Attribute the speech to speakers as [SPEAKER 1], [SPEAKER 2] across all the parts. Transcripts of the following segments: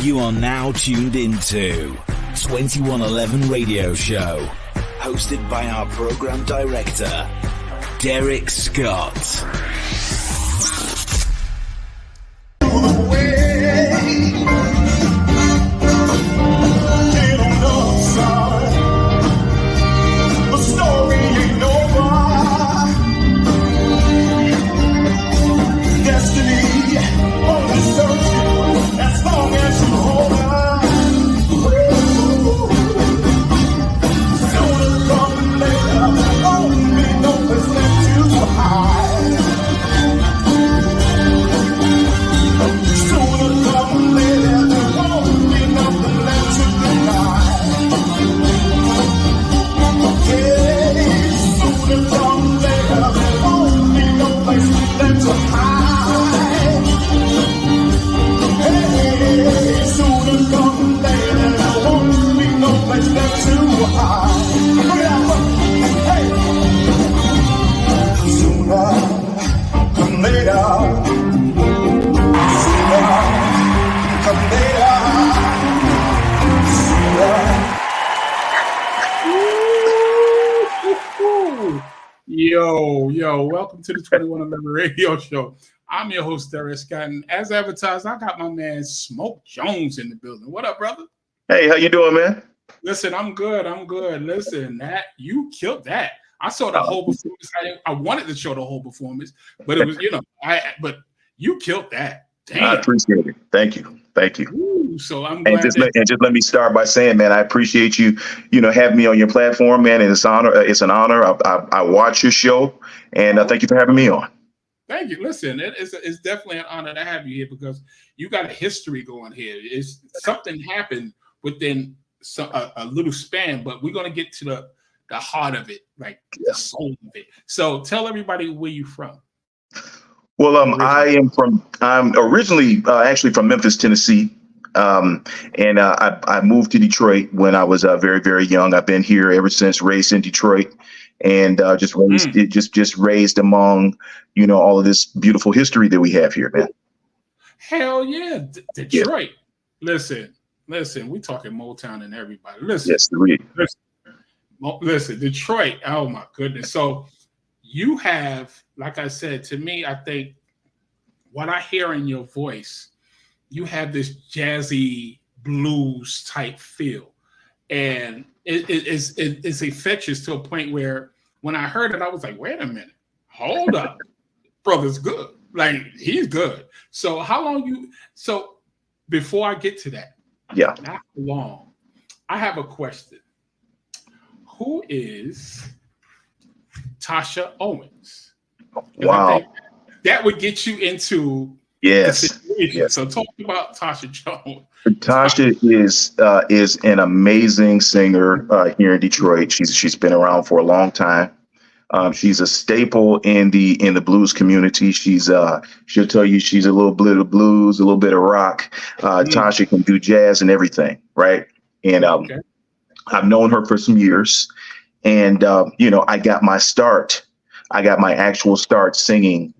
[SPEAKER 1] You are now tuned into 2111 Radio Show, hosted by our program director, Derrick Scott.
[SPEAKER 2] Yo, welcome to the 2111 Radio Show. I'm your host, Derrick Scott, and as advertised, I got my man Smoke Jones in the building. What up, brother?
[SPEAKER 3] Hey, how you doing, man?
[SPEAKER 2] Listen, I'm good. Listen, that you killed that. I saw the whole performance. I wanted to show the whole performance, but it was, but you killed that. Damn.
[SPEAKER 3] I appreciate it. Thank you.
[SPEAKER 2] Ooh, so I'm glad.
[SPEAKER 3] And just let me start by saying, man, I appreciate you, having me on your platform, man. And it's an honor. I watch your show, and thank you for having me on.
[SPEAKER 2] Thank you. Listen, it's definitely an honor to have you here because you got a history going here. It's something happened within a little span, but we're gonna get to the heart of it, like the soul of it. So tell everybody where you're from.
[SPEAKER 3] Well, I'm originally actually from Memphis, Tennessee. And I moved to Detroit when I was very, very young. I've been here ever since, raised in Detroit, and just raised among, all of this beautiful history that we have here, man.
[SPEAKER 2] Hell yeah. Detroit. Yeah. Listen, we talking Motown and everybody. Listen.
[SPEAKER 3] Yes,
[SPEAKER 2] listen, Detroit. Oh my goodness. So you have, like I said, to me, I think what I hear in your voice, you have this jazzy blues type feel. And it's infectious to a point where when I heard it, I was like, wait a minute, hold up. Brother's good. Like, he's good. So so before I get to that, not long, I have a question. Who is Tasha Owens?
[SPEAKER 3] Wow.
[SPEAKER 2] That would get you into
[SPEAKER 3] yes.
[SPEAKER 2] So talk about Tasha Jones.
[SPEAKER 3] Tasha is an amazing singer here in Detroit. She's been around for a long time. She's a staple in the blues community. She'll tell you she's a little bit of blues, a little bit of rock. Tasha can do jazz and everything, right? And I've known her for some years, and I got my start. I got my actual start singing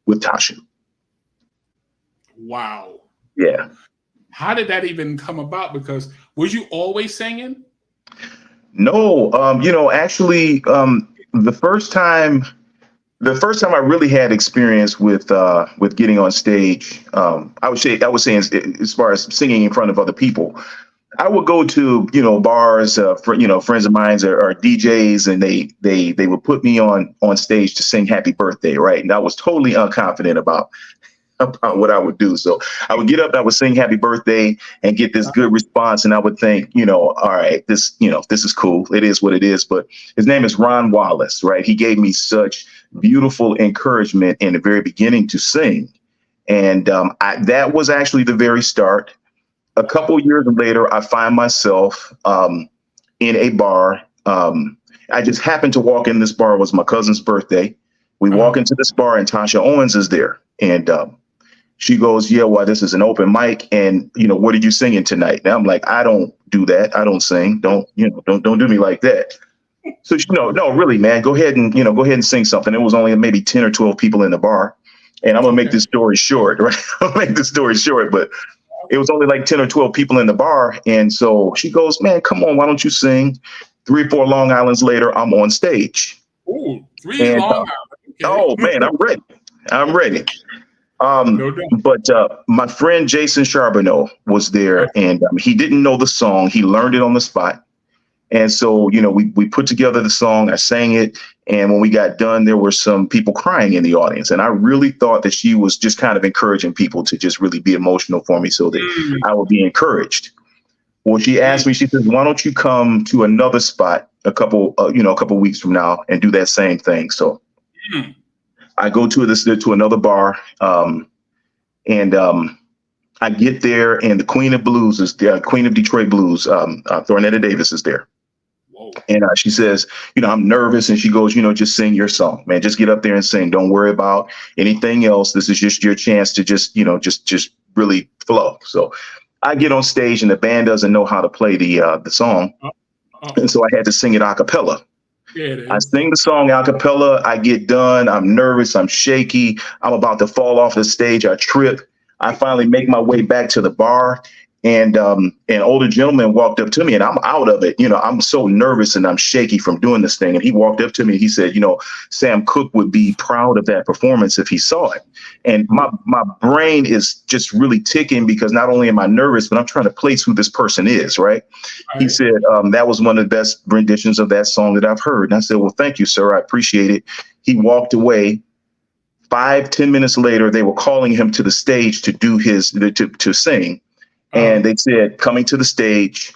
[SPEAKER 3] with Tasha.
[SPEAKER 2] Wow.
[SPEAKER 3] Yeah.
[SPEAKER 2] How did that even come about? Because was you always singing?
[SPEAKER 3] No. Actually, the first time I really had experience with getting on stage, I would say as far as singing in front of other people, I would go to, bars, friends of mine or DJs, and they would put me on stage to sing Happy Birthday. Right. And I was totally unconfident about what I would do. So I would get up, I would sing Happy Birthday and get this good response. And I would think, all right, this is cool. It is what it is. But his name is Ron Wallace. Right. He gave me such beautiful encouragement in the very beginning to sing. And that was actually the very start. A couple years later, I find myself in a bar. I just happened to walk in this bar. It was my cousin's birthday. We walk into this bar and Tasha Owens is there. And she goes, yeah, well, this is an open mic. And, what are you singing tonight? And I'm like, I don't do that. I don't sing. Don't do me like that. So, no, really, man, go ahead and sing something. It was only maybe 10 or 12 people in the bar. And I'm going to make this story short, right? I'll make this story short. But It was only like 10 or 12 people in the bar. And so she goes, man, come on, why don't you sing? 3 or 4 Long Islands later, I'm on stage.
[SPEAKER 2] Ooh, 3
[SPEAKER 3] And
[SPEAKER 2] Long Island. Okay.
[SPEAKER 3] oh man, I'm ready. I'm ready.
[SPEAKER 2] No doubt.
[SPEAKER 3] But my friend Jason Charbonneau was there, and he didn't know the song. He learned it on the spot. And so, we put together the song. I sang it. And when we got done, there were some people crying in the audience. And I really thought that she was just kind of encouraging people to just really be emotional for me so that I would be encouraged. Well, she asked me, she says, why don't you come to another spot a couple weeks from now and do that same thing? So I go to another bar, and I get there, and the Queen of Blues is there, Queen of Detroit Blues, Thornetta Davis is there.
[SPEAKER 2] Whoa.
[SPEAKER 3] And she says, I'm nervous. And she goes, just sing your song, man. Just get up there and sing. Don't worry about anything else. This is just your chance to just really flow. So I get on stage, and the band doesn't know how to play the song. And so I had to sing it a cappella. I sing the song a cappella. I get done. I'm nervous. I'm shaky. I'm about to fall off the stage. I trip. I finally make my way back to the bar, and an older gentleman walked up to me, and I'm out of it. I'm so nervous and I'm shaky from doing this thing. And he walked up to me and he said, Sam Cooke would be proud of that performance if he saw it. And my brain is just really ticking because not only am I nervous, but I'm trying to place who this person is. Right. He said, that was one of the best renditions of that song that I've heard. And I said, well, thank you, sir. I appreciate it. He walked away. 5-10 minutes later, they were calling him to the stage to do to sing. And they said, coming to the stage,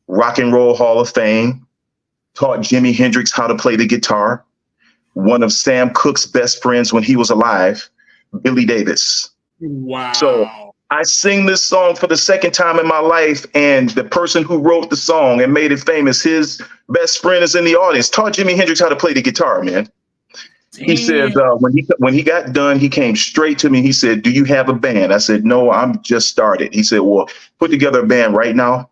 [SPEAKER 3] Rock and Roll Hall of Fame, taught Jimi Hendrix how to play the guitar. One of Sam Cooke's best friends when he was alive, Billy Davis.
[SPEAKER 2] Wow.
[SPEAKER 3] So I sing this song for the second time in my life. And the person who wrote the song and made it famous, his best friend is in the audience, taught Jimi Hendrix how to play the guitar, man. He said when he got done, he came straight to me. He said, do you have a band? I said, no, I'm just started. He said, well, put together a band right now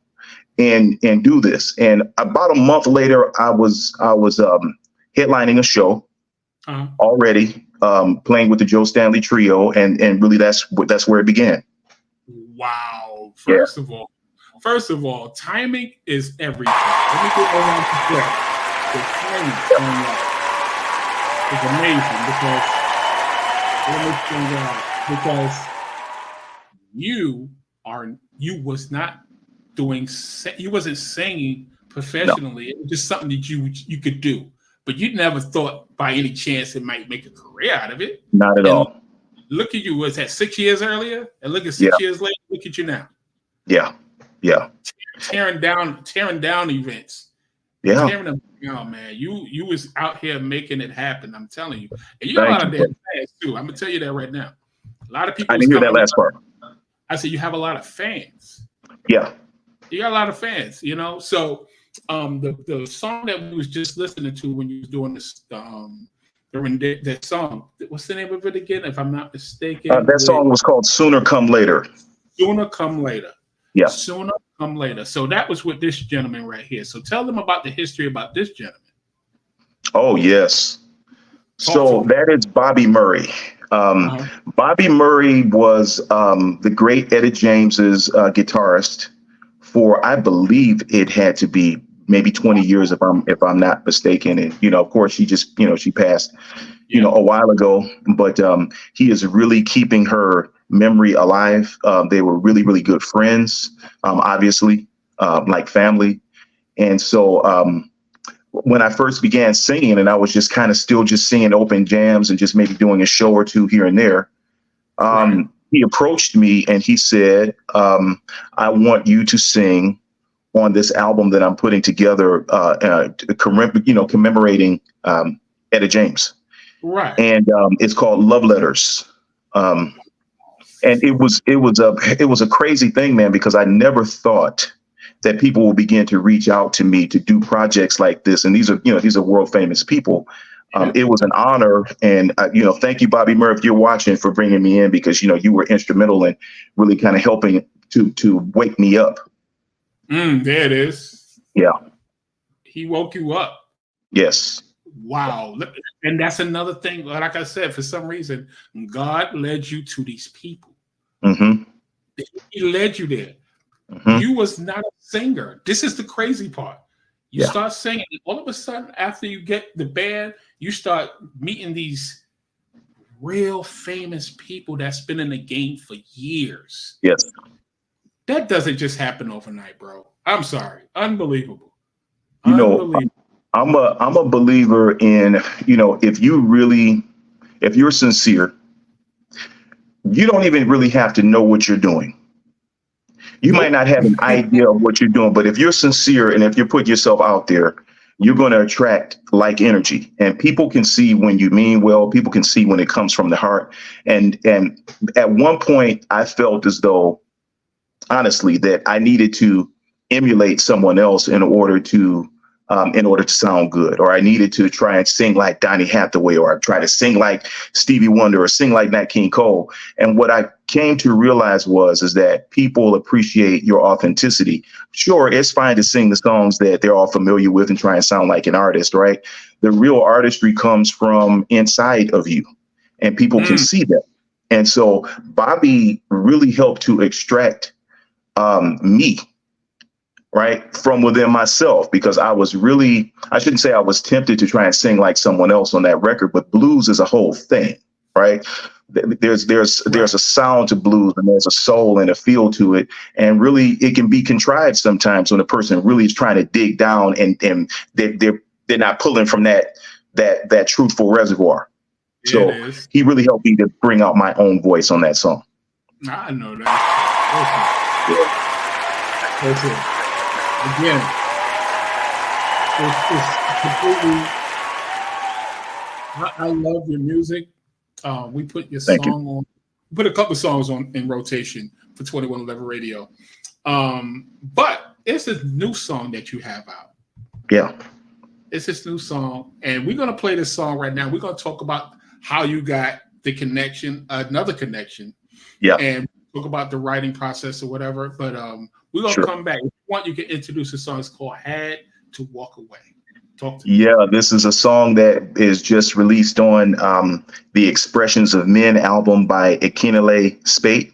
[SPEAKER 3] and do this. And about a month later, I was headlining a show already, playing with the Joe Stanley Trio. And really, that's where it began.
[SPEAKER 2] Wow. First of all, timing is everything. Let me get around to that. The timing is amazing because you wasn't singing professionally. No. It was just something that you could do, but you never thought by any chance it might make a career out of it.
[SPEAKER 3] Not at all.
[SPEAKER 2] Look at you. Was that 6 years earlier? And look at 6 years later. Look at you now. Yeah. Tearing down events. Yeah. Tearing them down, man. You was out here making it happen. I'm telling you. And you got a lot of damn fans too. I'm gonna tell you that right now. A lot of people.
[SPEAKER 3] I didn't hear that last part.
[SPEAKER 2] I said you have a lot of fans.
[SPEAKER 3] Yeah.
[SPEAKER 2] You got a lot of fans. So the song that we was just listening to when you was doing this that song. What's the name of it again? If I'm not mistaken.
[SPEAKER 3] That song was called "Sooner Come Later."
[SPEAKER 2] Sooner Come Later.
[SPEAKER 3] Yeah.
[SPEAKER 2] Sooner Come Later. So that was with this gentleman right here. So tell them about the history about this gentleman.
[SPEAKER 3] Oh, yes. So that is Bobby Murray. Bobby Murray was the great Etta James's guitarist for, I believe it had to be maybe 20 years if I'm not mistaken. And, of course, she passed, a while ago, but he is really keeping her memory alive. They were really, really good friends, obviously, like family. And so when I first began singing, and I was just kind of still just singing open jams and just maybe doing a show or two here and there, he approached me and he said, I want you to sing on this album that I'm putting together, commemorating Etta James.
[SPEAKER 2] Right.
[SPEAKER 3] And it's called Love Letters. And it was a crazy thing, man, because I never thought that people will begin to reach out to me to do projects like this. And these are world famous people. It was an honor. And, thank you, Bobby Murray, if you're watching, for bringing me in, because, you were instrumental in really kind of helping to wake me up.
[SPEAKER 2] There it is.
[SPEAKER 3] Yeah.
[SPEAKER 2] He woke you up.
[SPEAKER 3] Yes.
[SPEAKER 2] Wow. And that's another thing. Like I said, for some reason, God led you to these people.
[SPEAKER 3] Mm-hmm.
[SPEAKER 2] He led you there.
[SPEAKER 3] Mm-hmm.
[SPEAKER 2] You was not a singer. This is the crazy part. You
[SPEAKER 3] Yeah.
[SPEAKER 2] start singing, and all of a sudden, after you get the band, you start meeting these real famous people that's been in the game for years.
[SPEAKER 3] Yes.
[SPEAKER 2] That doesn't just happen overnight, bro. I'm sorry. Unbelievable.
[SPEAKER 3] You know, I'm a believer in, if you're sincere, you don't even really have to know what you're doing. You might not have an idea of what you're doing, but if you're sincere and if you put yourself out there, you're going to attract like energy, and people can see when you mean well. People can see when it comes from the heart. And at one point I felt as though, honestly, that I needed to emulate someone else in order to sound good, or I needed to try and sing like Donny Hathaway, or I try to sing like Stevie Wonder, or sing like Nat King Cole. And what I came to realize is that people appreciate your authenticity. Sure, it's fine to sing the songs that they're all familiar with and try and sound like an artist, right? The real artistry comes from inside of you, and people can see that. And so Bobby really helped to extract me, right, from within myself, because I shouldn't say I was tempted to try and sing like someone else on that record, but blues is a whole thing, right? There's a sound to blues, and there's a soul and a feel to it. And really, it can be contrived sometimes when a person really is trying to dig down, and they're not pulling from that truthful reservoir. So he really helped me to bring out my own voice on that song.
[SPEAKER 2] I know that. Listen. Again, it's completely. I love your music. We put your song on. We put a couple of songs on in rotation for 2111 Radio. But it's this new song that you have out.
[SPEAKER 3] Yeah.
[SPEAKER 2] It's this new song, and we're gonna play this song right now. We're gonna talk about how you got the connection, another connection.
[SPEAKER 3] Yeah.
[SPEAKER 2] And talk about the writing process or whatever. But we're gonna come back. If you want, you can introduce the song. It's called "Had to Walk Away." Talk to me.
[SPEAKER 3] Yeah, this is a song that is just released on the Expressions of Men album by Akinele Spate.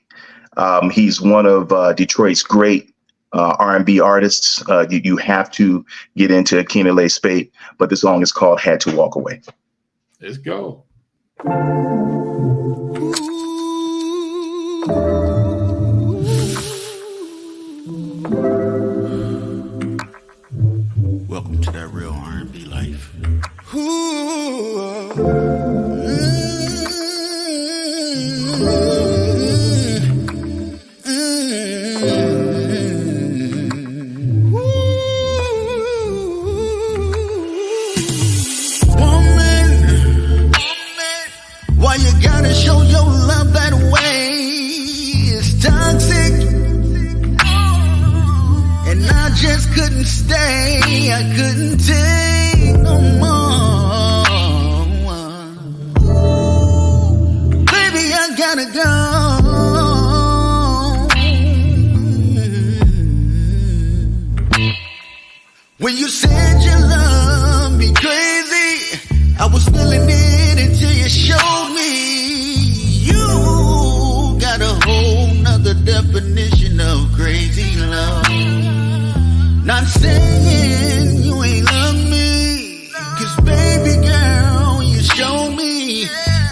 [SPEAKER 3] He's one of Detroit's great R&B artists. You have to get into Akinele Spate, but the song is called "Had to Walk Away."
[SPEAKER 2] Let's go.
[SPEAKER 4] Welcome to that real R&B life.
[SPEAKER 5] Why you gotta show your love that way? It's toxic, and I just couldn't stay. I couldn't take no more. Baby, I gotta go. When you said you loved me crazy, I was feeling it until you showed me. You got a whole nother definition of crazy love. Not saying you ain't love me, 'cause baby girl, you showed me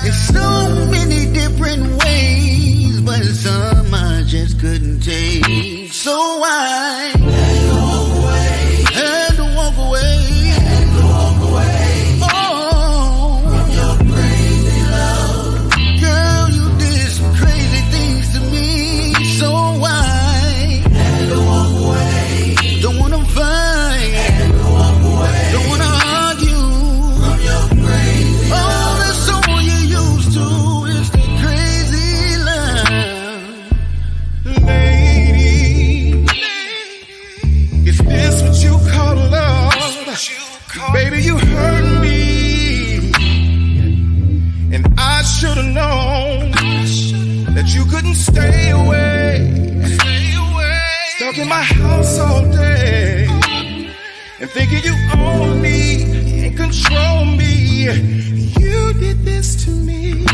[SPEAKER 5] in so many different ways, but some I just couldn't take. So I had to walk away, had to walk away. Baby, you hurt me, and I should have known that you couldn't stay away. Stuck in my house all day and thinking you own me and control me. You did this to me.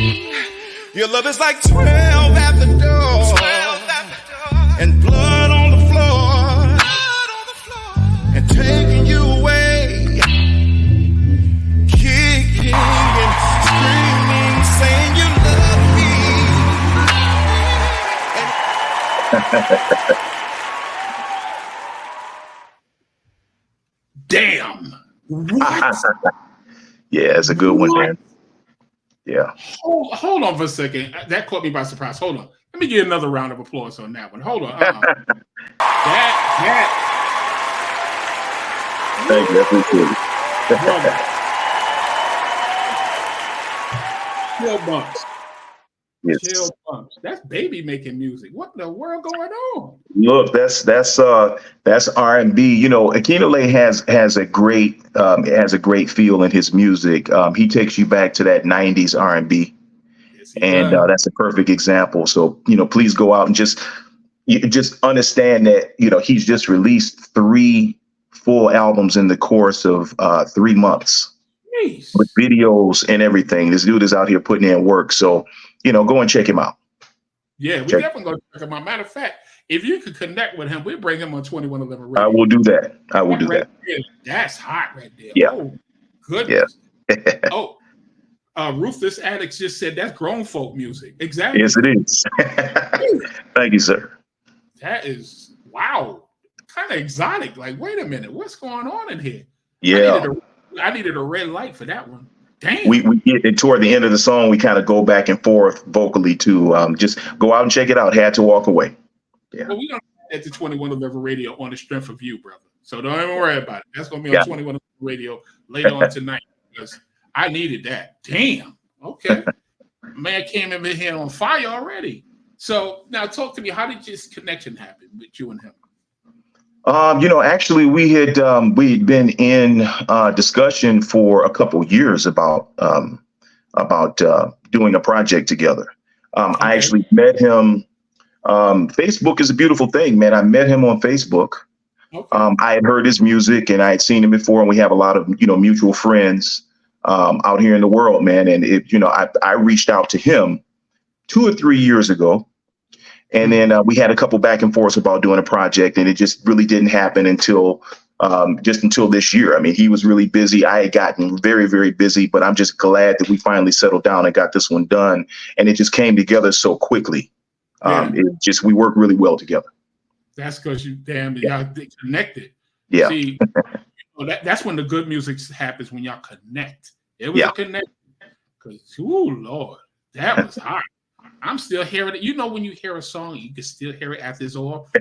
[SPEAKER 5] Your love is like 12 at the door. and blood on the floor, and taking you away, kicking and screaming, saying you love me.
[SPEAKER 2] Damn. What?
[SPEAKER 3] Yeah, it's a good one, man. Yeah.
[SPEAKER 2] Hold on for a second. That caught me by surprise. Hold on. Let me get another round of applause on that one. Hold on. That.
[SPEAKER 3] Thank you. I appreciate it.
[SPEAKER 2] Chill bumps.
[SPEAKER 3] Yes.
[SPEAKER 2] Chill bumps. That's Baby making music. What in the world going on?
[SPEAKER 3] Look, that's R&B. You know, Akinole has a great feel in his music. He takes you back to that 90s R&B.
[SPEAKER 2] Yes, he
[SPEAKER 3] And
[SPEAKER 2] does.
[SPEAKER 3] that's a perfect example. So, you know, please go out and just understand that, you know, he's just released 3 full albums in the course of 3 months
[SPEAKER 2] Jeez.
[SPEAKER 3] with videos and everything. This dude is out here putting in work. So, you know, go and check him out.
[SPEAKER 2] Yeah, we definitely going to check him out. Matter of fact, if you could connect with him, we'll bring him on 2111 Radio.
[SPEAKER 3] I will do that. I will do that.
[SPEAKER 2] There, that's hot right there.
[SPEAKER 3] Yeah.
[SPEAKER 2] Oh, goodness.
[SPEAKER 3] Yeah.
[SPEAKER 2] Oh, Ruthless Addicts just said that's grown folk music. Exactly.
[SPEAKER 3] Yes, it is. Thank you, sir.
[SPEAKER 2] That is, wow. Kind of exotic. Like, wait a minute. What's going on in here?
[SPEAKER 3] Yeah.
[SPEAKER 2] I needed a red light for that one. Damn.
[SPEAKER 3] We get it toward the end of the song. We kind of go back and forth vocally too. Just go out and check it out. Had to walk away. Yeah.
[SPEAKER 2] Well, we're going to get to 2111 Radio on the strength of you, brother. So don't even worry about it. That's going to be on 2111 Radio later on tonight because I needed that. Damn. Okay. Man came in here on fire already. So now talk to me. How did this connection happen with you and him?
[SPEAKER 3] You know, actually, we'd been in discussion for a couple years about doing a project together. I actually met him. Facebook is a beautiful thing, man. I met him on Facebook. Okay. I had heard his music and I had seen him before, and we have a lot of, you know, mutual friends out here in the world, man. And I reached out to him 2 or 3 years ago. And then we had a couple back and forth about doing a project, and it just really didn't happen until this year. I mean, he was really busy. I had gotten very, very busy, but I'm just glad that we finally settled down and got this one done. And it just came together so quickly. We work really well together.
[SPEAKER 2] That's because y'all connected.
[SPEAKER 3] Yeah.
[SPEAKER 2] See, that's when the good music happens, when y'all connect. It was a connection. Because, oh Lord, that was hot. I'm still hearing it. You know, when you hear a song, you can still hear it after it's off.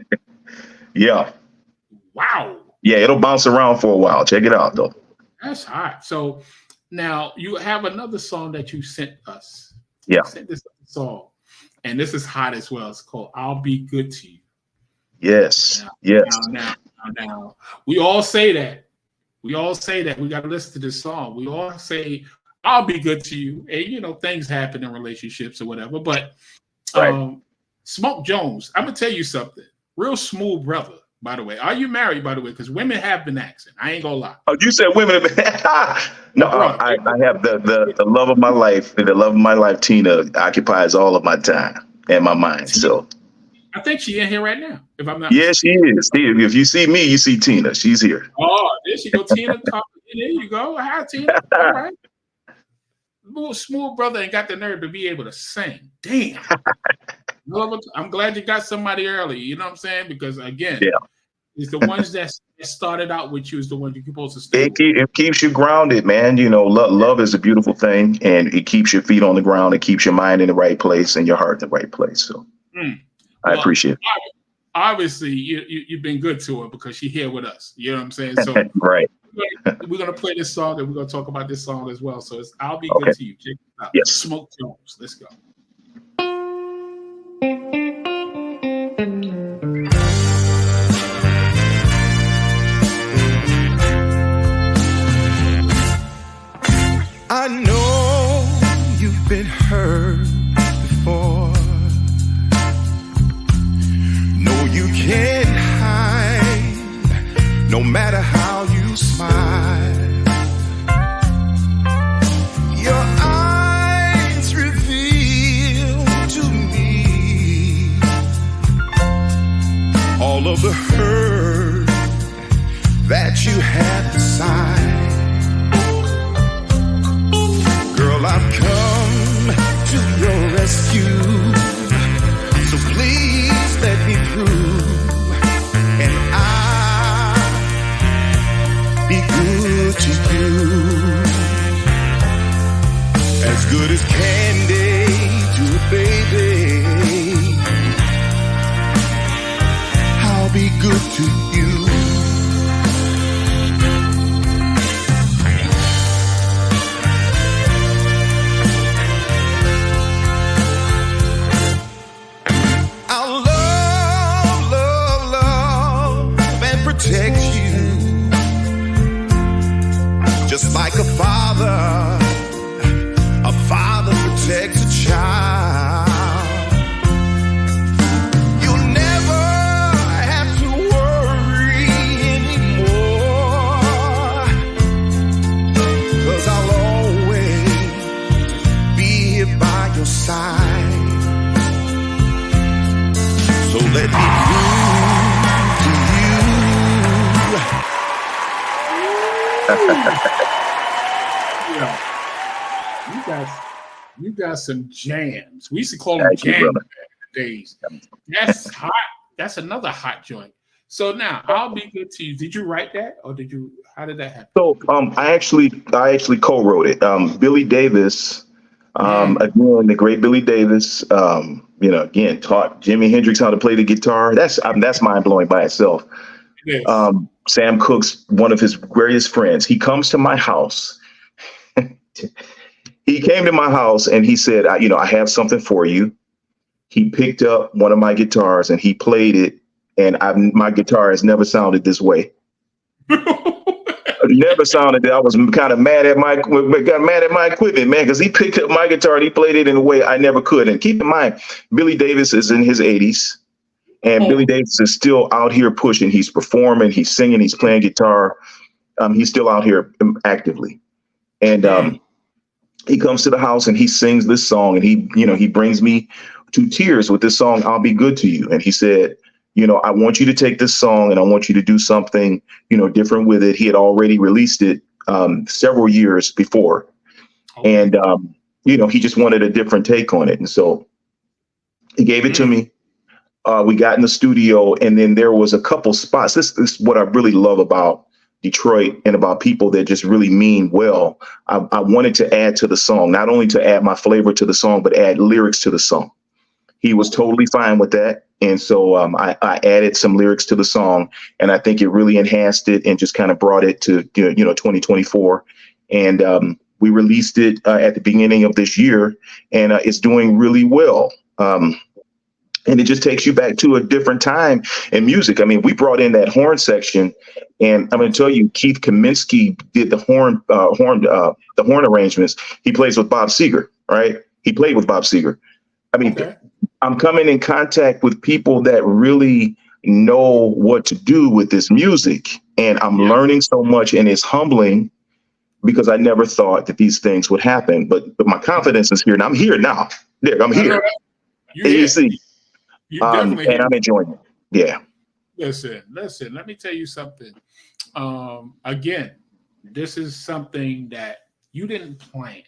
[SPEAKER 3] Yeah.
[SPEAKER 2] Wow.
[SPEAKER 3] Yeah, it'll bounce around for a while. Check it out, though.
[SPEAKER 2] That's hot. So now you have another song that you sent us.
[SPEAKER 3] Yeah.
[SPEAKER 2] You sent this song, and this is hot as well. It's called "I'll Be Good to You."
[SPEAKER 3] Yes.
[SPEAKER 2] Now, we all say that. We all say that. We got to listen to this song. We all say, I'll be good to you. And, you know, things happen in relationships or whatever. But Smoke Jones, I'm going to tell you something. Real smooth brother, by the way. Are you married, by the way? Because women have been asking. I ain't going to lie.
[SPEAKER 3] Oh, you said women have been No, I have the love of my life. And the love of my life, Tina, occupies all of my time and my mind. So
[SPEAKER 2] I think she's in here right now, if I'm not
[SPEAKER 3] mistaken. She is. If you see me, you see Tina. She's here.
[SPEAKER 2] Oh, there she go, Tina. There you go. Hi, Tina. All right. Little smooth brother ain't got the nerve to be able to sing. Damn. I'm glad you got somebody early. You know what I'm saying? Because again, it's the ones that started out with you is the ones you're supposed to stay.
[SPEAKER 3] It keeps you grounded, man. You know, love is a beautiful thing, and it keeps your feet on the ground. It keeps your mind in the right place and your heart in the right place. So I appreciate it.
[SPEAKER 2] Obviously, you've been good to her because she's here with us. You know what I'm saying? So
[SPEAKER 3] right.
[SPEAKER 2] We're going to play this song and we're going to talk about this song as well. So I'll Be Good to You. Check it out.
[SPEAKER 3] Yes.
[SPEAKER 2] Smoke Jones. Let's go.
[SPEAKER 5] I know you've been hurt before. No, you can't hide, no matter how you smile. Your eyes reveal to me all of the hurt that you had beside. Girl, I've come to your rescue, so please let me through, and I'll be good to you, as good as candy to a baby. I'll be good to you. I'll love, love, love and protect you, just like a father protects a child. You'll never have to worry anymore, 'cause I'll always be here by your side. So let me prove to you.
[SPEAKER 2] Yeah. You got some jams. We used to call them jams back in the days. That's hot. That's another hot joint. So now, I'll be good to you. Did you write that, or how did that happen?
[SPEAKER 3] So I actually co-wrote it. Billy Davis, again, the great Billy Davis, again, taught Jimi Hendrix how to play the guitar. That's mind blowing by itself.
[SPEAKER 2] Yes.
[SPEAKER 3] Sam Cooke's one of his greatest friends. He comes to my house. He came to my house and he said, I have something for you. He picked up one of my guitars and he played it, and my guitar has never sounded this way. Never sounded that. I was kind of mad at my equipment, man, because he picked up my guitar and he played it in a way I never could. And keep in mind, Billy Davis is in his 80s, and Billy Davis is still out here pushing. He's performing, he's singing, he's playing guitar. He's still out here actively. And he comes to the house and he sings this song, and he brings me to tears with this song, "I'll Be Good to You." And he said, I want you to take this song and I want you to do something, different with it. He had already released it several years before. And, he just wanted a different take on it. And so he gave it to me. We got in the studio, and then there was a couple spots. This is what I really love about Detroit and about people that just really mean well. I wanted to add to the song, not only to add my flavor to the song, but add lyrics to the song. He was totally fine with that. And so I added some lyrics to the song, and I think it really enhanced it and just kind of brought it to, 2024. And we released it at the beginning of this year, and it's doing really well. And it just takes you back to a different time in music. I mean, we brought in that horn section, and I'm going to tell you, Keith Kaminsky did the horn arrangements. He plays with Bob Seger, right? He played with Bob Seger. I mean, okay. I'm coming in contact with people that really know what to do with this music, and I'm learning so much, and it's humbling because I never thought that these things would happen. But my confidence is here, and I'm here now. There, I'm here. You see. And I'm enjoying it. Yeah.
[SPEAKER 2] Listen, let me tell you something. Again, this is something that you didn't plan.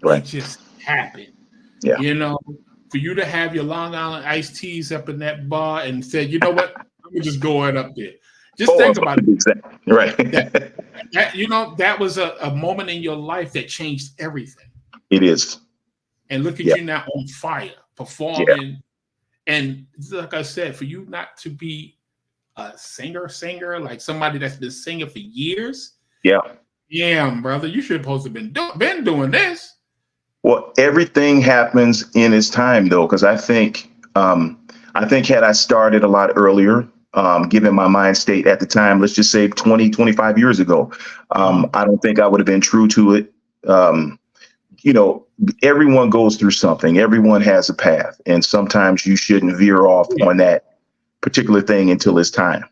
[SPEAKER 3] Right.
[SPEAKER 2] It just happened.
[SPEAKER 3] Yeah.
[SPEAKER 2] For you to have your Long Island iced teas up in that bar and said, you know what, let me just go right up there. Just think about it.
[SPEAKER 3] Exactly. Right.
[SPEAKER 2] that was a moment in your life that changed everything.
[SPEAKER 3] It is.
[SPEAKER 2] And look at you now on fire, performing. Yeah. And like I said, for you not to be a singer, like somebody that's been singing for years.
[SPEAKER 3] Yeah.
[SPEAKER 2] Yeah, brother, you should have supposed to been doing this.
[SPEAKER 3] Well, everything happens in its time, though, because I think had I started a lot earlier, given my mind state at the time, let's just say 20, 25 years ago, I don't think I would have been true to it. Everyone goes through something. Everyone has a path. And sometimes you shouldn't veer off on that particular thing until it's time.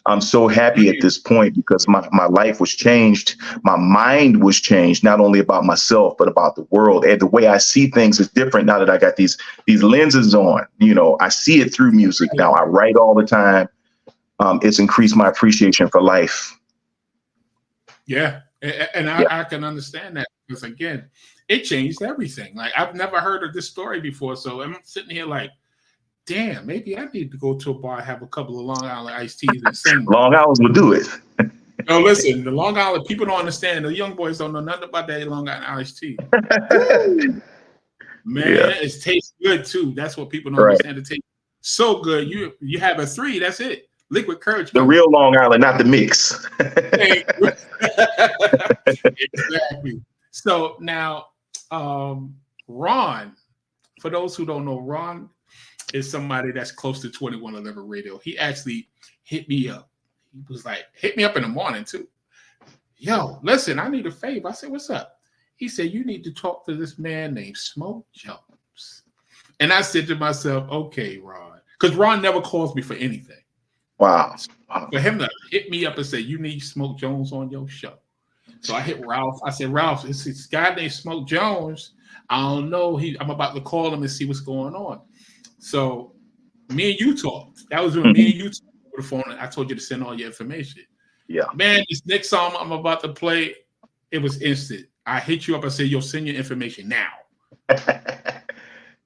[SPEAKER 3] I'm so happy at this point because my life was changed. My mind was changed, not only about myself, but about the world. And the way I see things is different now that I got these lenses on. You know, I see it through music now. I write all the time. It's increased my appreciation for life.
[SPEAKER 2] Yeah. And I can understand that because, again, it changed everything. Like, I've never heard of this story before. So I'm sitting here like, damn, maybe I need to go to a bar and have a couple of Long Island iced teas and sing.
[SPEAKER 3] Long Hours will do it.
[SPEAKER 2] No, listen, the Long Island people don't understand. The young boys don't know nothing about that Long Island iced tea. Man, it tastes good too. That's what people don't understand. It tastes so good. You have a 3, that's it. Liquid courage.
[SPEAKER 3] The real Long Island, not the mix.
[SPEAKER 2] Exactly. So now, Ron, for those who don't know, Ron is somebody that's close to 2111 Radio. He actually hit me up. He was like, hit me up in the morning too. Yo, listen, I need a favor. I said, what's up? He said, you need to talk to this man named Smoke Jones. And I said to myself, okay, Ron, because Ron never calls me for anything.
[SPEAKER 3] Wow.
[SPEAKER 2] For him to hit me up and say, you need Smoke Jones on your show. So I hit Ralph. I said, Ralph, it's this guy named Smoke Jones. I don't know. I'm about to call him and see what's going on. So me and you talked. That was when me and you talked over the phone. I told you to send all your information.
[SPEAKER 3] Yeah.
[SPEAKER 2] Man, this next song I'm about to play, it was instant. I hit you up and said, yo, send your information now.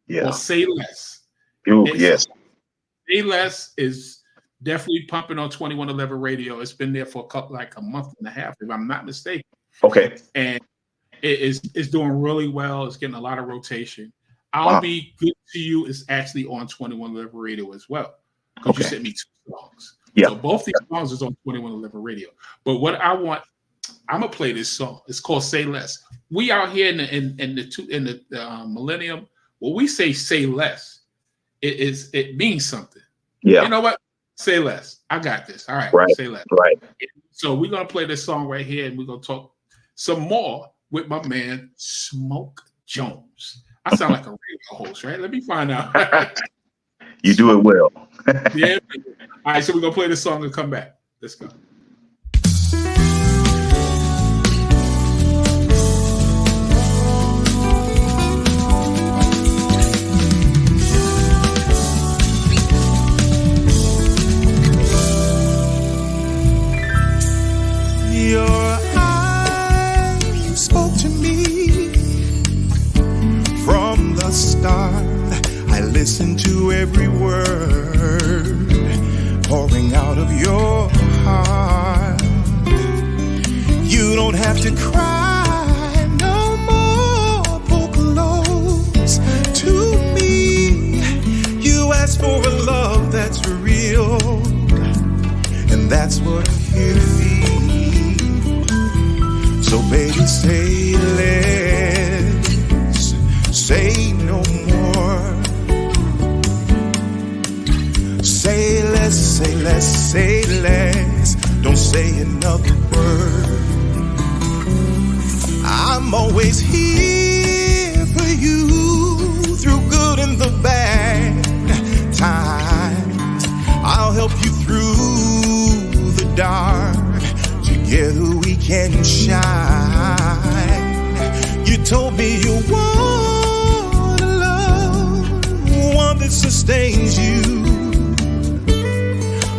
[SPEAKER 3] Yeah.
[SPEAKER 2] Or Say Less.
[SPEAKER 3] Yes.
[SPEAKER 2] Say Less is definitely pumping on 2111 Radio. It's been there for a month and a half, if I'm not mistaken.
[SPEAKER 3] Okay.
[SPEAKER 2] And it's doing really well. It's getting a lot of rotation. I'll Be Good to You is actually on 2111 Radio as well. Because you sent me 2 songs.
[SPEAKER 3] Yeah.
[SPEAKER 2] So both these songs is on 2111 Radio. But what I'm gonna play this song. It's called Say Less. We out here in the millennium, when we say less, it means something.
[SPEAKER 3] Yeah.
[SPEAKER 2] You know what? Say less. I got this. All right. Say less.
[SPEAKER 3] Right.
[SPEAKER 2] So we're gonna play this song right here, and we're gonna talk some more with my man Smoke Jones. I sound like a radio host, right? Let me find out.
[SPEAKER 3] You do it well.
[SPEAKER 2] Yeah. All right. So we're gonna play this song and come back. Let's go.
[SPEAKER 5] Your eyes spoke to me from the start. I listened to every word pouring out of your heart. You don't have to cry no more, pull close to me. You asked for a love that's real, and that's what I'm here to be. So baby, say less, say no more. Say less, say less, say less. Don't say another word. I'm always here for you through good and the bad times. I'll help you through the dark. Together we can shine. You told me you want a love, one that sustains you,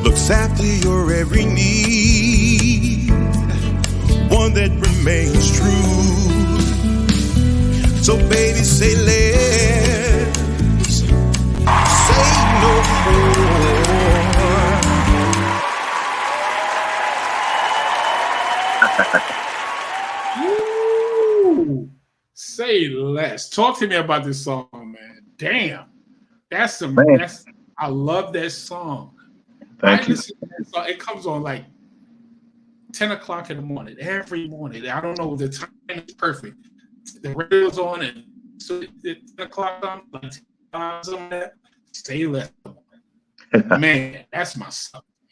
[SPEAKER 5] looks after your every need, one that remains true. So baby, say less, say no more.
[SPEAKER 2] Ooh, Say Less. Talk to me about this song, man. Damn. I love that song.
[SPEAKER 3] Thank you.
[SPEAKER 2] Listen to that song. It comes on like 10 o'clock in the morning, every morning. I don't know, the time is perfect. The radio's on, and so at 10 o'clock, like something like that. Say Less. Man, that's my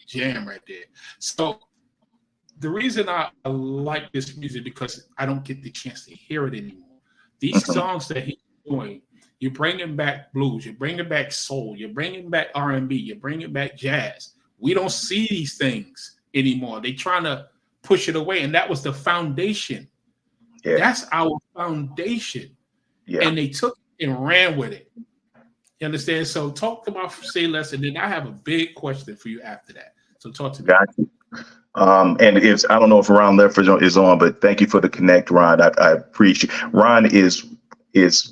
[SPEAKER 2] jam right there. So the reason I like this music because I don't get the chance to hear it anymore. These songs that he's doing, you're bringing back blues, you're bringing back soul, you're bringing back R&B, you're bringing back jazz We don't see these things anymore. They trying to push it away, and that was the foundation.
[SPEAKER 3] Yeah.
[SPEAKER 2] That's our foundation.
[SPEAKER 3] Yeah.
[SPEAKER 2] And they took it and ran with it. You understand? So talk about Say Less, and then I have a big question for you after that. So talk to me.
[SPEAKER 3] Got you. And if I don't know if Ron Leffers is on, but thank you for the connect, Ron. I appreciate. Ron is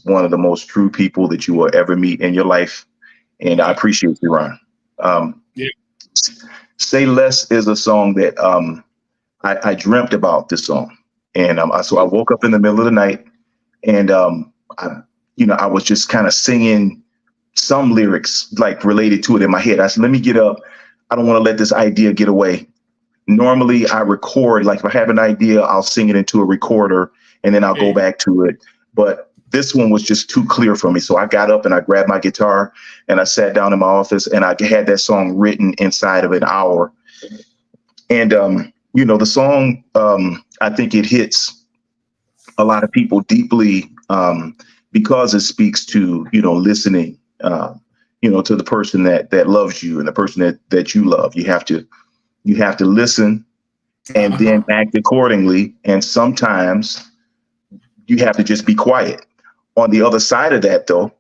[SPEAKER 3] one of the most true people that you will ever meet in your life, and I appreciate you, Ron.
[SPEAKER 2] Yeah.
[SPEAKER 3] Say Less is a song that I dreamt about this song, and so I woke up in the middle of the night, and I was just kind of singing some lyrics like related to it in my head. I said, let me get up. I don't want to let this idea get away. Normally I record, like if I have an idea, I'll sing it into a recorder and then I'll go back to it. But this one was just too clear for me. So I got up and I grabbed my guitar and I sat down in my office and I had that song written inside of an hour. And, the song, I think it hits a lot of people deeply because it speaks to, listening, to the person that loves you and the person that you love. You have to listen and then act accordingly. And sometimes you have to just be quiet. On the other side of that, though,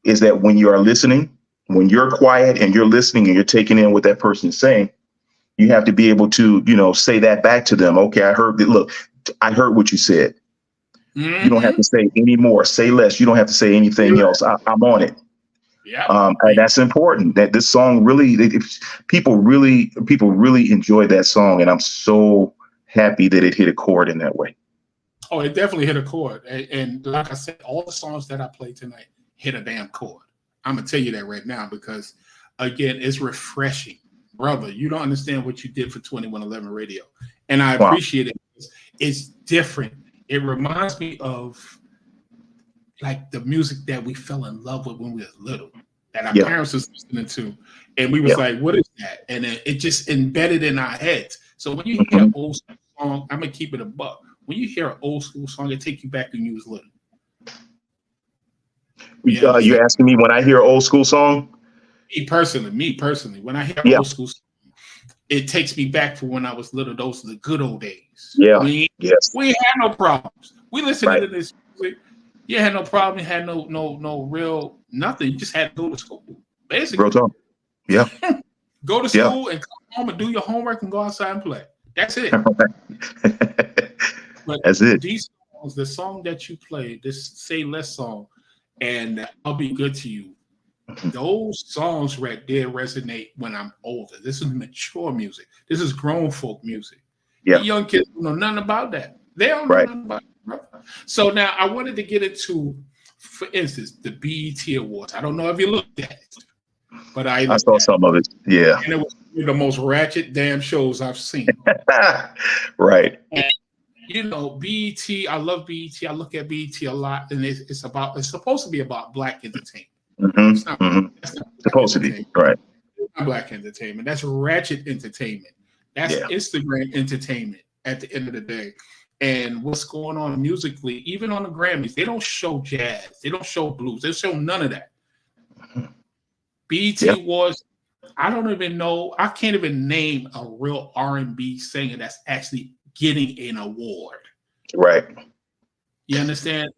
[SPEAKER 3] is that when you are listening, when you're quiet and you're listening and you're taking in what that person is saying, you have to be able to, say that back to them. Okay, I heard that. Look, I heard what you said. You don't have to say any more. Say less. You don't have to say anything else. I'm on it.
[SPEAKER 2] Yeah,
[SPEAKER 3] and that's important. That this song really, people really enjoyed that song, and I'm so happy that it hit a chord in that way.
[SPEAKER 2] Oh, it definitely hit a chord, and like I said, all the songs that I played tonight hit a damn chord. I'm gonna tell you that right now because, again, it's refreshing, brother. You don't understand what you did for 2111 Radio, and I appreciate it. It's different. It reminds me of like the music that we fell in love with when we were little, that our parents was listening to. And we was like, what is that? And it just embedded in our heads. So when you hear an old school song, I'm going to keep it a buck. When you hear an old school song, it take you back when you was little.
[SPEAKER 3] You're asking me when I hear an old school song?
[SPEAKER 2] Me personally, when I hear old school song, it takes me back to when I was little. Those are the good old days.
[SPEAKER 3] Yeah.
[SPEAKER 2] We ain't had no problems. We listened to this music. You had no problem. You had no real nothing. You just had to go to school, basically.
[SPEAKER 3] Real talk. Yeah.
[SPEAKER 2] Go to school and come home and do your homework and go outside and play. That's it. But
[SPEAKER 3] that's it.
[SPEAKER 2] These songs, the song that you played, this Say Less song, and I'll Be Good to You. Those songs right there resonate when I'm older. This is mature music. This is grown folk music.
[SPEAKER 3] Yeah.
[SPEAKER 2] The young kids don't know nothing about that. They don't know nothing about it. So now I wanted to get into, for instance, the BET Awards. I don't know if you looked at it, but I
[SPEAKER 3] saw some of it. Yeah.
[SPEAKER 2] And it was one of the most ratchet damn shows I've seen.
[SPEAKER 3] Right.
[SPEAKER 2] And, BET, I love BET. I look at BET a lot, and it's supposed to be about Black entertainment. It's not, it's
[SPEAKER 3] supposed to be, right.
[SPEAKER 2] It's not Black entertainment. That's ratchet entertainment. That's Instagram entertainment at the end of the day. And what's going on musically, even on the Grammys, they don't show jazz. They don't show blues. They show none of that. BET was, I don't even know. I can't even name a real R&B singer that's actually getting an award.
[SPEAKER 3] Right.
[SPEAKER 2] You understand?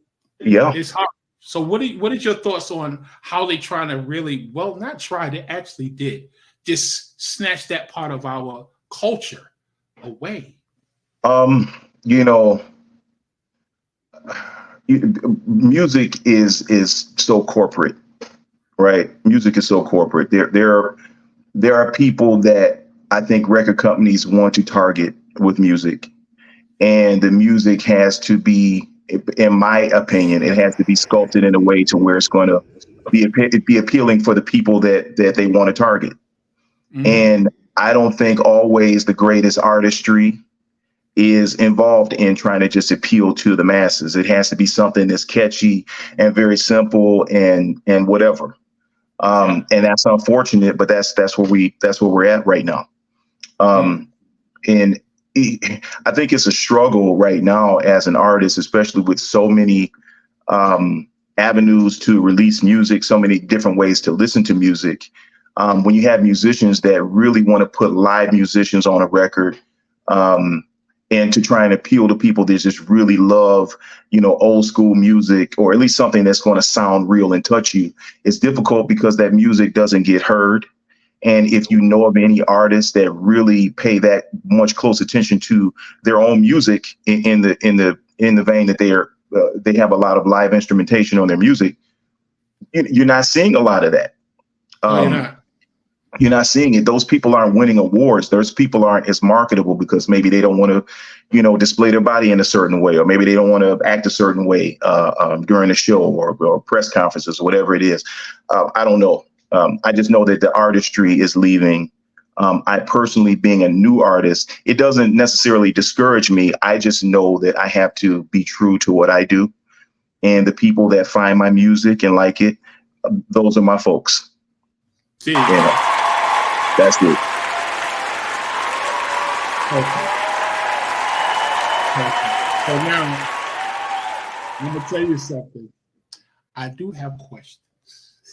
[SPEAKER 3] Yeah.
[SPEAKER 2] It's hard. So what is your thoughts on how they trying to really, well, not try, they actually did, just snatch that part of our culture away?
[SPEAKER 3] Music is so corporate, right? Music is so corporate. There are people that I think record companies want to target with music, and the music has to be, in my opinion, it has to be sculpted in a way to where it's going to be appealing for the people that they want to target. And I don't think always the greatest artistry is involved in trying to just appeal to the masses. It has to be something that's catchy and very simple and whatever. And that's unfortunate, but that's where we're at right now. And I think it's a struggle right now as an artist, especially with so many avenues to release music, so many different ways to listen to music. When you have musicians that really want to put live musicians on a record, and to try and appeal to people that just really love, old school music, or at least something that's going to sound real and touch you, it's difficult because that music doesn't get heard. And if you know of any artists that really pay that much close attention to their own music in the vein that they have a lot of live instrumentation on their music, you're not seeing a lot of that. You're not seeing it. Those people aren't winning awards. Those people aren't as marketable because maybe they don't want to, display their body in a certain way, or maybe they don't want to act a certain way during a show or press conferences or whatever it is. I don't know. I just know that the artistry is leaving. I personally, being a new artist, it doesn't necessarily discourage me. I just know that I have to be true to what I do. And the people that find my music and like it, those are my folks. That's it.
[SPEAKER 2] Okay. So now, I'm going to tell you something. I do have questions.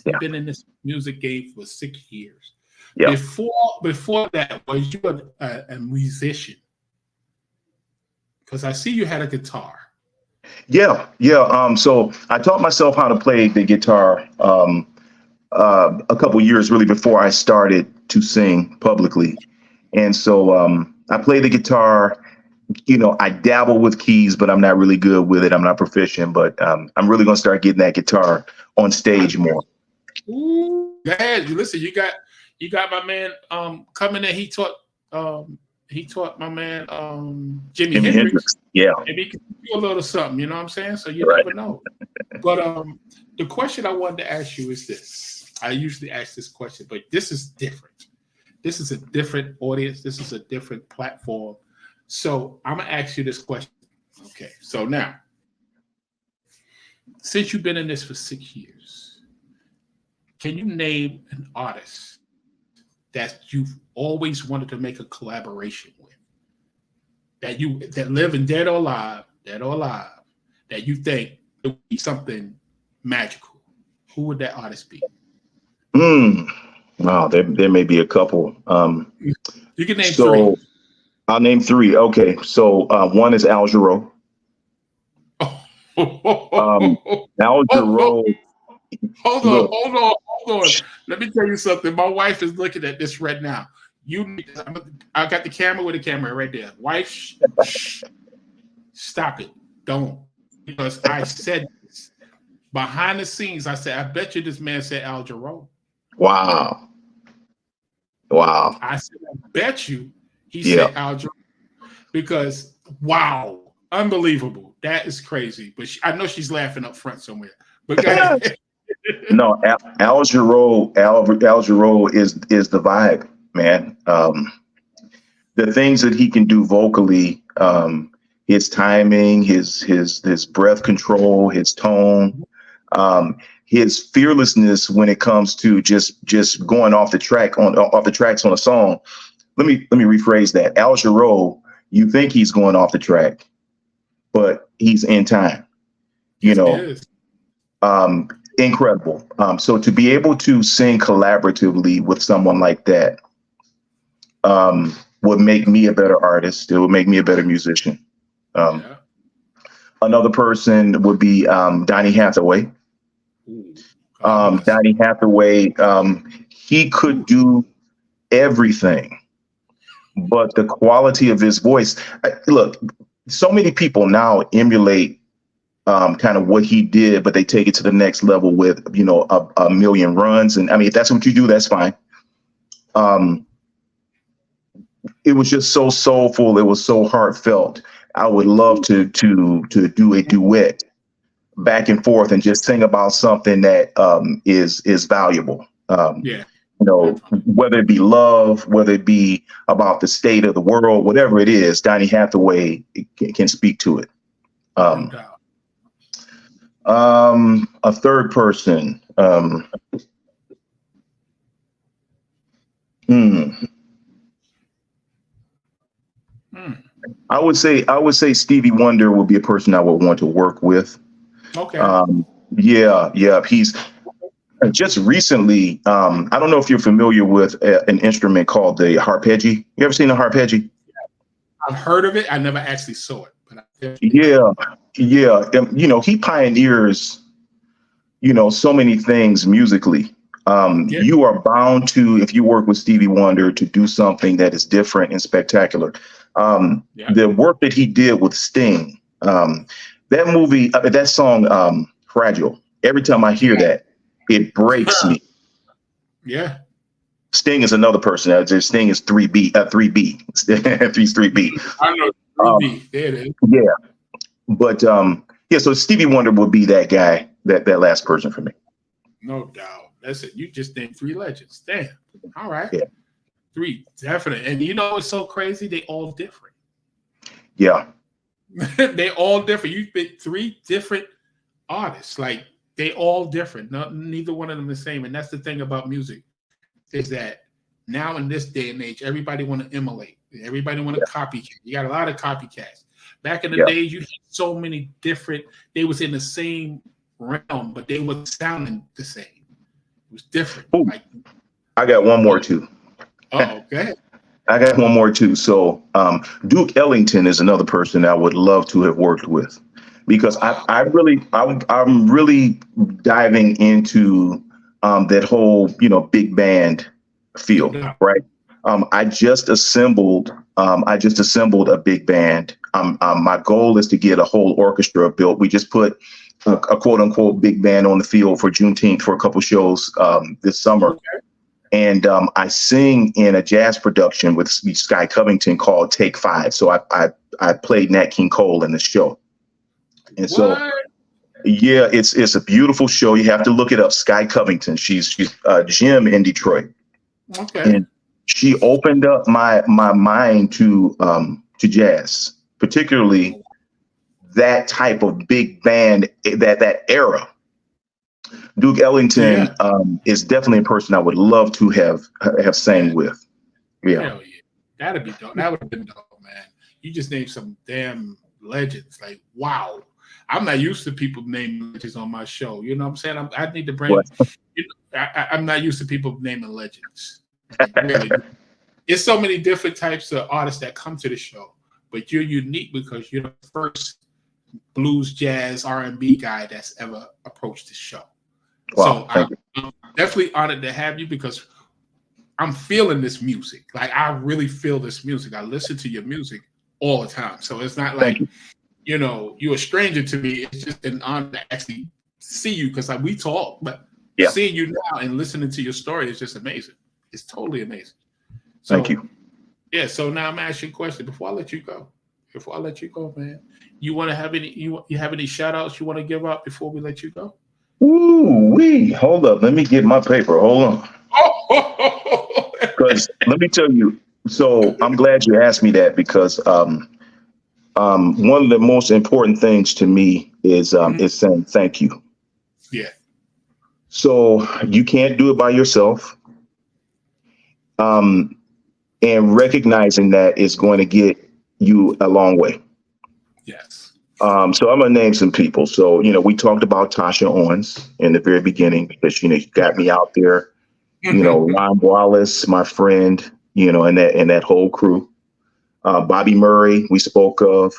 [SPEAKER 3] Yeah.
[SPEAKER 2] You've been in this music game for 6 years.
[SPEAKER 3] Yeah.
[SPEAKER 2] Before that, was you a musician? Because I see you had a guitar.
[SPEAKER 3] Yeah. So I taught myself how to play the guitar a couple years really before I started to sing publicly. And so I play the guitar. I dabble with keys, but I'm not really good with it. I'm not proficient, but I'm really going to start getting that guitar on stage more.
[SPEAKER 2] Ooh, man, listen, you got my man coming in. He taught my man Jimi Hendrix.
[SPEAKER 3] Yeah.
[SPEAKER 2] And he can do a little something, you know what I'm saying? So you
[SPEAKER 3] Right.
[SPEAKER 2] never know. But the question I wanted to ask you is this. I usually ask this question, but this is different. This is a different audience. This is a different platform. So I'm going to ask you this question. Okay. So now, since you've been in this for 6 years, can you name an artist that you've always wanted to make a collaboration with? That live in dead or alive, that you think it would be something magical? Who would that artist be?
[SPEAKER 3] Wow, there may be a couple.
[SPEAKER 2] You can name three.
[SPEAKER 3] I'll name three. Okay, so one is Al Jarreau. Al Jarreau.
[SPEAKER 2] Hold on. Let me tell you something. My wife is looking at this right now. I got the camera with the camera right there. Wife, stop it. Don't. Because I said this. Behind the scenes, I said, I bet you this man said Al Jarreau.
[SPEAKER 3] Wow.
[SPEAKER 2] I said, I bet you he said Al Jarreau. Because, wow, unbelievable. That is crazy. But I know she's laughing up front somewhere. But go ahead.
[SPEAKER 3] No, Al Jarreau is the vibe, man. The things that he can do vocally, his timing, his breath control, his tone, his fearlessness when it comes to just going off the tracks on a song. Let me rephrase that. Al Jarreau, you think he's going off the track, but he's in time. Incredible. So to be able to sing collaboratively with someone like that would make me a better artist. It would make me a better musician. Another person would be Donny Hathaway. Donny Hathaway, he could do everything, but the quality of his voice. Look, so many people now emulate kind of what he did, but they take it to the next level with, a million runs. And I mean, if that's what you do, that's fine. It was just so soulful. It was so heartfelt. I would love to do a duet back and forth and just sing about something that is valuable. Whether it be love, whether it be about the state of the world, whatever it is, Donny Hathaway can speak to it. A third person. I would say Stevie Wonder would be a person I would want to work with.
[SPEAKER 2] Okay.
[SPEAKER 3] Just recently, I don't know if you're familiar with an instrument called the harpeggi. You ever seen a harpeggi?
[SPEAKER 2] I've heard of it. I never actually saw it, but I definitely
[SPEAKER 3] Yeah, yeah. He pioneers, so many things musically.
[SPEAKER 2] yeah,
[SPEAKER 3] You are bound to, if you work with Stevie Wonder, to do something that is different and spectacular.
[SPEAKER 2] yeah.
[SPEAKER 3] The work that he did with Sting, that song, Fragile, every time I hear that, it breaks me.
[SPEAKER 2] Yeah.
[SPEAKER 3] Sting is another person. Sting is 3B, 3B. He's 3B.
[SPEAKER 2] I know.
[SPEAKER 3] Um,
[SPEAKER 2] There it is.
[SPEAKER 3] yeah, but so Stevie Wonder would be that guy, that last person for me.
[SPEAKER 2] No doubt. That's it. You just named 3 legends. Damn. All right.
[SPEAKER 3] Yeah.
[SPEAKER 2] 3, definite. And it's so crazy. They all different.
[SPEAKER 3] Yeah,
[SPEAKER 2] They all different. You picked 3 different artists. Like they all different. Neither one of them the same. And that's the thing about music is that now in this day and age, everybody want to emulate. Everybody want to copycat. You got a lot of copycats. Back in the days, you had so many different. They was in the same realm, but they were sounding the same. It was different.
[SPEAKER 3] Ooh.
[SPEAKER 2] Like,
[SPEAKER 3] I got one more too.
[SPEAKER 2] okay.
[SPEAKER 3] I got one more too. So Duke Ellington is another person I would love to have worked with, because I'm really diving into that whole big band feel, right? I just assembled a big band. My goal is to get a whole orchestra built. We just put a quote unquote big band on the field for Juneteenth for a couple shows this summer.
[SPEAKER 2] Okay.
[SPEAKER 3] And I sing in a jazz production with Sky Covington called Take 5. So I played Nat King Cole in the show. And so, yeah, it's a beautiful show. You have to look it up. Sky Covington. She's Jim in Detroit.
[SPEAKER 2] Okay.
[SPEAKER 3] And she opened up my mind to jazz, particularly that type of big band, that era. Duke Ellington is definitely a person I would love to have sang with. Yeah.
[SPEAKER 2] Hell yeah. That'd be dope. That would have been dope, man. You just named some damn legends. Like, wow. I'm not used to people naming legends on my show. You know what I'm saying? I need to bring. I'm not used to people naming legends. Like, really. It's so many different types of artists that come to the show, but you're unique because you're the first blues, jazz, R&B guy that's ever approached the show.
[SPEAKER 3] Wow,
[SPEAKER 2] so I'm definitely honored to have you because I'm feeling this music. Like I really feel this music. I listen to your music all the time. So it's not like, you're a stranger to me. It's just an honor to actually see you because we talk, but seeing you now and listening to your story is just amazing. It's totally amazing. So,
[SPEAKER 3] thank you.
[SPEAKER 2] Yeah. So now I'm asking you a question before I let you go. Man, you want to have any? You have any shout outs you want to give out before we let you go?
[SPEAKER 3] Ooh, hold up. Let me get my paper. Hold on. Because let me tell you. So I'm glad you asked me that because one of the most important things to me is saying thank you.
[SPEAKER 2] Yeah.
[SPEAKER 3] So you can't do it by yourself. And recognizing that is going to get you a long way.
[SPEAKER 2] Yes.
[SPEAKER 3] So I'm gonna name some people. So we talked about Tasha Owens in the very beginning because she got me out there. Ron Wallace, my friend. And that whole crew. Bobby Murray, we spoke of.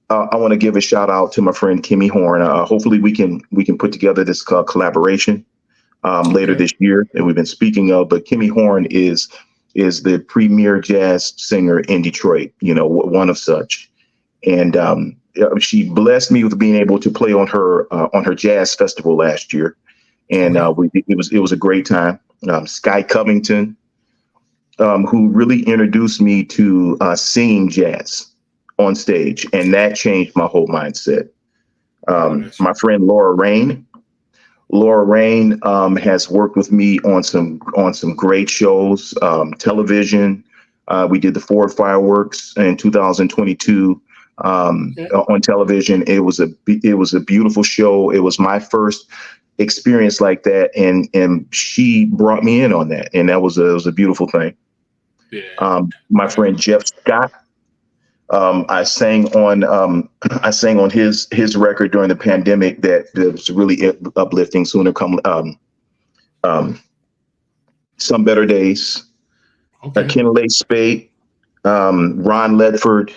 [SPEAKER 3] I want to give a shout out to my friend Kimmy Horn. Hopefully we can put together this collaboration later this year that we've been speaking of. But Kimmy Horn is the premier jazz singer in Detroit. One of such, and she blessed me with being able to play on her jazz festival last year, and it was a great time. Sky Covington, who really introduced me to singing jazz on stage, and that changed my whole mindset. My friend Laura Rain. Laura Rain has worked with me on some great shows, television. We did the Ford Fireworks in 2022 on television. It was a beautiful show. It was my first experience like that, and she brought me in on that, and it was a beautiful thing. Yeah. My friend Jeff Scott. I sang on his record during the pandemic that was really uplifting. Sooner Come Some Better Days, Kenley Spade, Ron Ledford,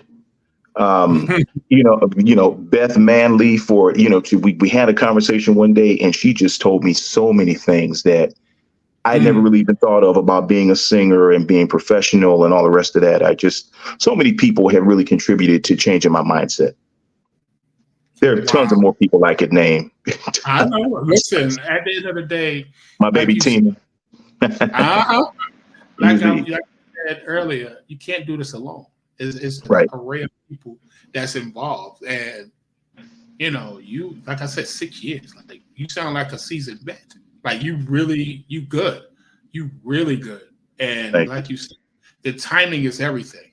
[SPEAKER 3] Beth Manley we had a conversation one day and she just told me so many things that I never really even thought of about being a singer and being professional and all the rest of that. So many people have really contributed to changing my mindset. There are tons of more people I could name.
[SPEAKER 2] I know. Listen, at the end of the day,
[SPEAKER 3] my baby Tina.
[SPEAKER 2] Like I said earlier, you can't do this alone. It's an array of people that's involved. And, you, like I said, 6 years. Like you sound like a seasoned vet. Like you really good. You really good. And like you said, the timing is everything.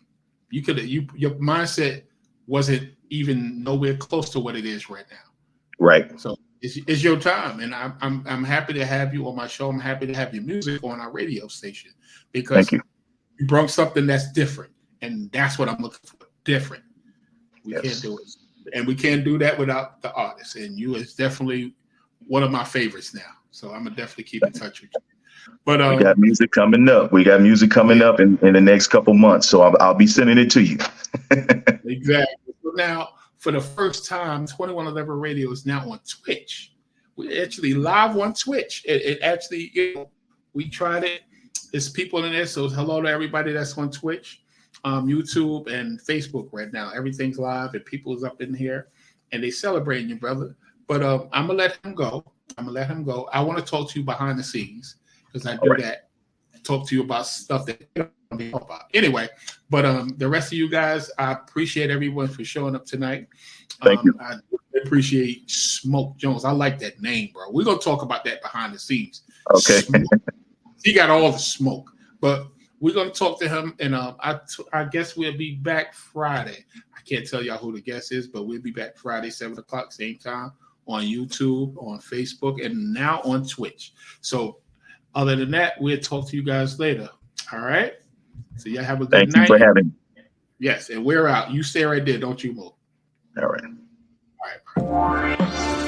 [SPEAKER 2] Your mindset wasn't even nowhere close to what it is right now.
[SPEAKER 3] Right.
[SPEAKER 2] So it's your time. And I'm happy to have you on my show. I'm happy to have your music on our radio station because you brought something that's different. And that's what I'm looking for. Different. We can't do it. And we can't do that without the artist. And you is definitely one of my favorites now. So I'm gonna definitely keep in touch with you. But
[SPEAKER 3] we got music coming up. Up in the next couple months. So I'll be sending it to you.
[SPEAKER 2] Exactly. So now, for the first time, 2111 Radio is now on Twitch. We're actually live on Twitch. It actually, we tried it. There's people in there. So hello to everybody that's on Twitch, YouTube, and Facebook right now. Everything's live and people's up in here and they celebrating you, brother. But I'm gonna let him go. I want to talk to you behind the scenes because I do that. Talk to you about stuff that you don't know about. Anyway, but the rest of you guys, I appreciate everyone for showing up tonight.
[SPEAKER 3] Thank you.
[SPEAKER 2] I appreciate Smoke Jones. I like that name, bro. We're gonna talk about that behind the scenes.
[SPEAKER 3] Okay.
[SPEAKER 2] He got all the smoke, but we're gonna talk to him, and I guess we'll be back Friday. I can't tell y'all who the guest is, but we'll be back Friday, 7:00, same time, on YouTube, on Facebook, and now on Twitch. So other than that, we'll talk to you guys later. All right? So y'all have a good night.
[SPEAKER 3] Thank you for having me.
[SPEAKER 2] Yes, and we're out. You stay right there. Don't you move.
[SPEAKER 3] All right.
[SPEAKER 2] All right.